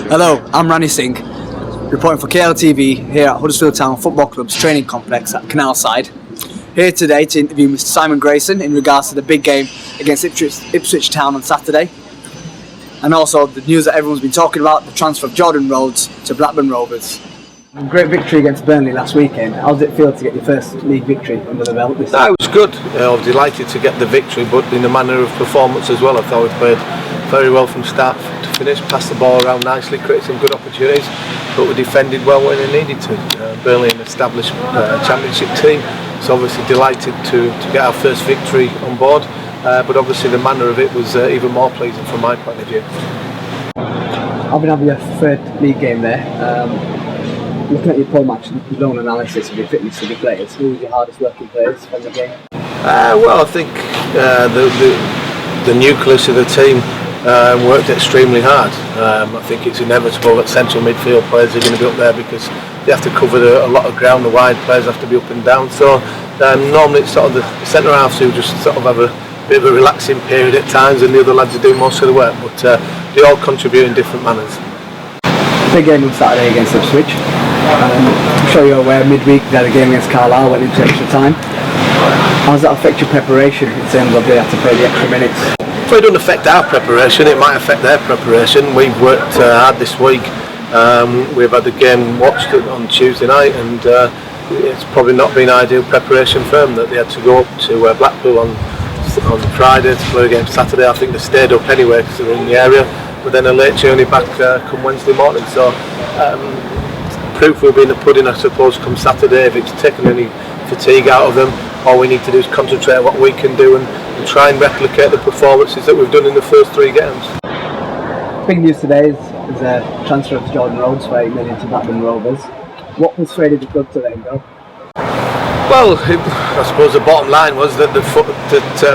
Hello, I'm Rani Singh, reporting for KLTV here at Huddersfield Town Football Club's training complex at Canalside. Here today to interview Mr Simon Grayson in regards to the big game against Ipswich Town on Saturday. And also the news that everyone's been talking about, the transfer of Jordan Rhodes to Blackburn Rovers. Great victory against Burnley last weekend. How did it feel to get your first league victory under the belt this time? It was good. I was delighted to get the victory, but in a manner of performance as well. I thought we played very well from start to finish, passed the ball around nicely, created some good opportunities, but we defended well when it needed to. Burnley, an established championship team, so obviously delighted to get our first victory on board, but obviously the manner of it was even more pleasing from my point of view. I've been having your third league game there. Looking at your poll match, your own analysis of your fitness of the players, who was your hardest working players from the game? Well, I think the nucleus of the team worked extremely hard. I think it's inevitable that central midfield players are going to be up there because they have to cover a lot of ground. The wide players have to be up and down. So normally it's sort of the centre halves who just sort of have a bit of a relaxing period at times, and the other lads are doing most of the work. But they all contribute in different manners. Big game on Saturday against Ipswich. I'm sure you're aware, midweek they had a game against Carlisle, went into extra time. How does that affect your preparation in terms of they have to play the extra minutes? Well, it doesn't affect our preparation, it might affect their preparation. We've worked hard this week. We've had the game watched on Tuesday night, and it's probably not been ideal preparation for them that they had to go up to Blackpool on Friday to play against Saturday. I think they stayed up anyway because they were in the area, but then a late journey back come Wednesday morning. So proof will be in the pudding, I suppose, come Saturday. If it's taken any fatigue out of them, all we need to do is concentrate on what we can do and try and replicate the performances that we've done in the first three games. Big news today is a transfer of Jordan Rhodes for $8 million to Blackburn Rovers. What persuaded the club to let him go? Well, I suppose the bottom line was that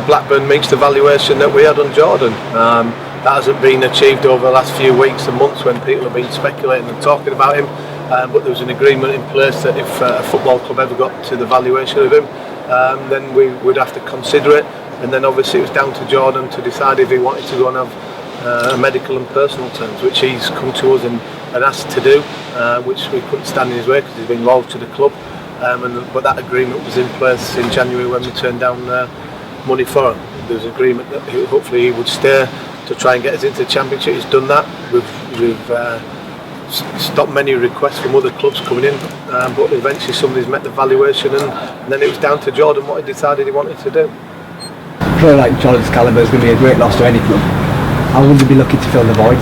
Blackburn meets the valuation that we had on Jordan. That hasn't been achieved over the last few weeks and months when people have been speculating and talking about him. But there was an agreement in place that if a football club ever got to the valuation of him, then we would have to consider it. And then obviously it was down to Jordan to decide if he wanted to go and have medical and personal terms, which he's come to us and asked to do, which we couldn't stand in his way because he's been loyal to the club. But that agreement was in place in January when we turned down money for him. There was an agreement that hopefully he would stay to try and get us into the championship. He's done that. We've stopped many requests from other clubs coming in, but eventually somebody's met the valuation, and then it was down to Jordan what he decided he wanted to do. I feel like Jordan's calibre is going to be a great loss to any club. How would you be looking to fill the void?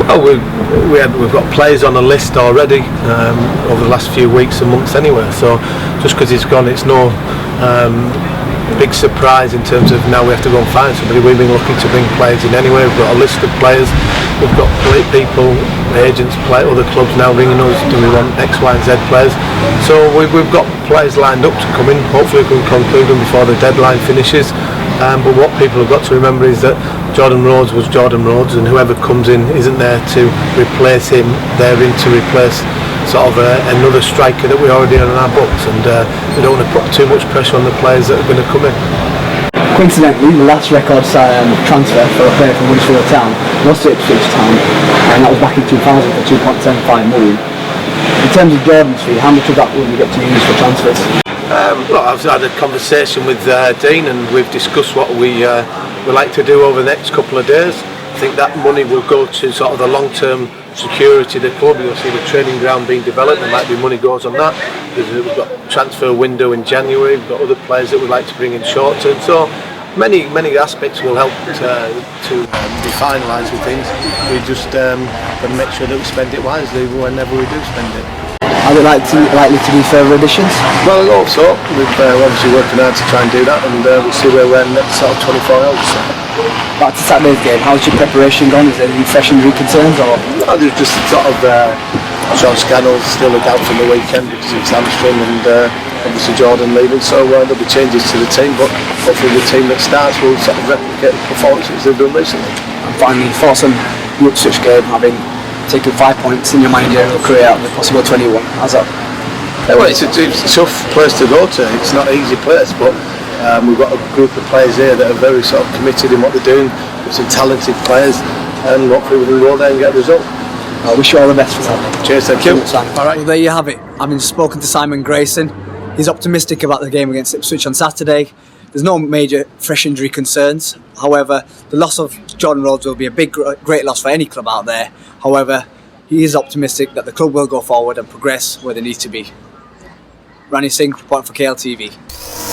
Well, we've got players on a list already over the last few weeks and months anyway, so just because he's gone, it's no big surprise in terms of now we have to go and find somebody. We've been looking to bring players in anyway. We've got a list of players, we've got people, agents, other clubs now ringing us, do we want X, Y and Z players? So we've got players lined up to come in. Hopefully we can conclude them before the deadline finishes. But what people have got to remember is that Jordan Rhodes was Jordan Rhodes, and whoever comes in isn't there to replace him, they're in to replace sort of another striker that we already have on our books, and we don't want to put too much pressure on the players that are going to come in. Coincidentally, the last record transfer for a player from Huddersfield Town was to Ipswich Town, and that was back in 2000 for £2.75 million. In terms of Jordan's fee, how much of that will you get to use for transfers? Well, I've had a conversation with Dean, and we've discussed what we like to do over the next couple of days. I think that money will go to sort of the long-term security of the club. You'll see the training ground being developed, there might be money goes on that. We've got transfer window in January, we've got other players that we'd like to bring in short term, so many aspects will help to be finalised with things. We just got to make sure that we spend it wisely whenever we do spend it. Are there likely to be further additions? Well, I hope so. We're obviously working hard to try and do that, and we'll see where we're in the next sort of 24 hours. Back to Saturday's game, how's your preparation gone? Is there any fresh injury concerns? Or? No, there's just sort of Sean Scannell's still look out from the weekend because it's hamstring, and obviously Jordan leaving, so there'll be changes to the team, but hopefully the team that starts will sort of replicate the performances they've done recently. And finally, thoughts on the Ipswich game, having taken 5 points in your managerial career out of the possible 21. How's that? Well, it's a tough place to go to. It's not an easy place, but we've got a group of players here that are very sort of committed in what they're doing. Some talented players, and hopefully we can go there and get a result. I wish you all the best for Saturday. Cheers, thank you. All right. Well, there you have it. Having spoken to Simon Grayson, he's optimistic about the game against Ipswich on Saturday. There's no major fresh injury concerns. However, the loss of Jordan Rhodes will be a great loss for any club out there. However, he is optimistic that the club will go forward and progress where they need to be. Rani Singh, reporting for KLTV.